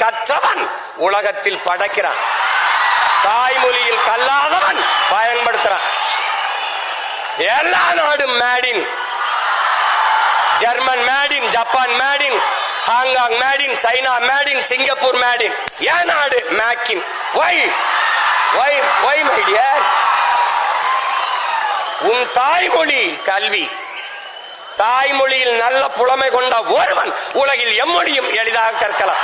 கற்றவன் உலகத்தில் படைக்கிறான். தாய்மொழியில் கல்லாதவன் பயன்படுத்துறான். எல்லா நாடும் maiden, German maiden, Japan maiden, Hong Kong maiden, China maiden, Singapore maiden. ஏன் நாடு மேக்கின்? வை மை டியர்? உன் தாய்மொழி கல்வி, தாய்மொழியில் நல்ல புலமை கொண்ட ஒருவன் உலகில் எம்மொழியும் எளிதாக கற்கலாம்.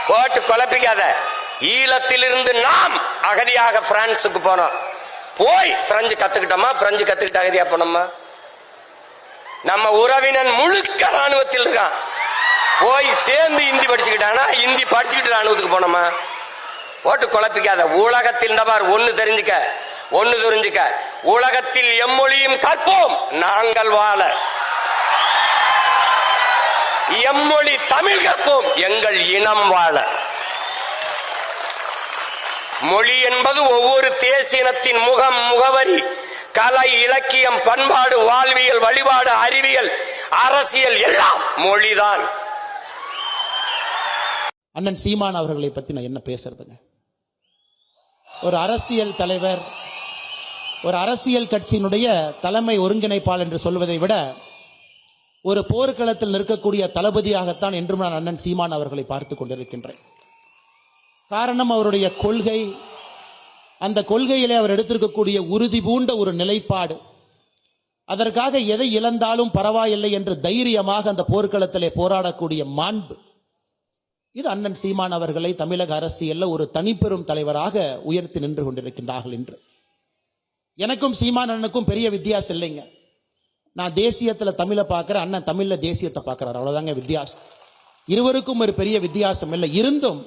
போட்டு குழப்பிக்காத. ஈழத்திலிருந்து நாம் அகதியாக பிரான்சுக்கு போனோம். போய் பிரெஞ்சு கத்துக்கிட்டோமா? பிரெஞ்சு கத்துக்கிட்ட அகதியா போனோமா? நம்ம உறவினன் முழுக்க ராணுவத்தில் இருக்கான். போய் சேர்ந்து இந்தி படிச்சுக்கிட்டானா? இந்தி படிச்சுக்கிட்டு ராணுவத்துக்கு போனோமா? போட்டு குழப்பிக்காத. உலகத்தில் ஒன்னு தெரிஞ்சுக்க, உலகத்தில் எம்மொழியும் கற்போம் நாங்கள் வாழ. எம்மொழி தமிழ் கற்போம் எங்கள் இனம் வாழ. மொழி என்பது ஒவ்வொரு தேசியத்தின் முகவரி. கலை, இலக்கியம், பண்பாடு, வாழ்வியல், வழிபாடு, அறிவியல், அரசியல் எல்லாம் மொழிதான். அண்ணன் சீமான் அவர்களை பத்தி நான் என்ன பேசுறதுங்க? ஒரு அரசியல் தலைவர், ஒரு அரசியல் கட்சியினுடைய தலைமை ஒருங்கிணைப்பாளர் என்று சொல்வதை விட ஒரு போர்க்களத்தில் நிற்கக்கூடிய தளபதியாகத்தான் என்றும் நான் அண்ணன் சீமான் அவர்களை பார்த்து கொண்டிருக்கின்றேன். காரணம் அவருடைய கொள்கை, அந்த கொள்கையிலே அவர் எடுத்திருக்கக்கூடிய உறுதி பூண்ட ஒரு நிலைப்பாடு, அதற்காக எதை இழந்தாலும் பரவாயில்லை என்று தைரியமாக அந்த போர்க்களத்திலே போராடக்கூடிய மாண்பு, இது அண்ணன் சீமான் அவர்களை தமிழக அரசியல்ல ஒரு தனிப்பெரும் தலைவராக உயர்த்தி நின்று கொண்டிருக்கின்றார்கள் என்று. எனக்கும் சீமான் அண்ணனுக்கும் பெரிய வித்தியாசம் இல்லைங்க. நான் தேசியத்தில் தமிழை பார்க்கிறேன், அண்ணன் தமிழ்ல தேசியத்தை பார்க்கிறார், அவ்வளவுதாங்க வித்தியாசம். இருவருக்கும் ஒரு பெரிய வித்தியாசம் இல்லை. இருந்தும்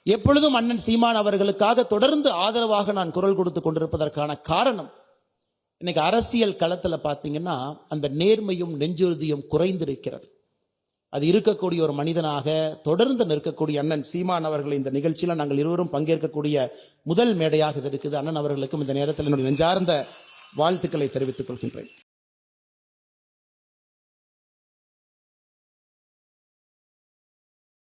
எப்பொழுதும் அண்ணன் சீமான் அவர்களுக்காக தொடர்ந்து ஆதரவாக நான் குரல் கொடுத்து கொண்டிருப்பதற்கான காரணம், இன்னைக்கு அரசியல் களத்தில் பார்த்தீங்கன்னா அந்த நேர்மையும் நெஞ்சுறுதியும் குறைந்திருக்கிறது. அது இருக்கக்கூடிய ஒரு மனிதனாக தொடர்ந்து நிற்கக்கூடிய அண்ணன் சீமான் அவர்கள் இந்த நிகழ்ச்சியில் நாங்கள் இருவரும் பங்கேற்கக்கூடிய முதல் மேடையாக இது இருக்குது. அண்ணன் அவர்களுக்கும் இந்த நேரத்தில் என்னுடைய நெஞ்சார்ந்த வாழ்த்துக்களை தெரிவித்துக் கொள்கின்றேன்.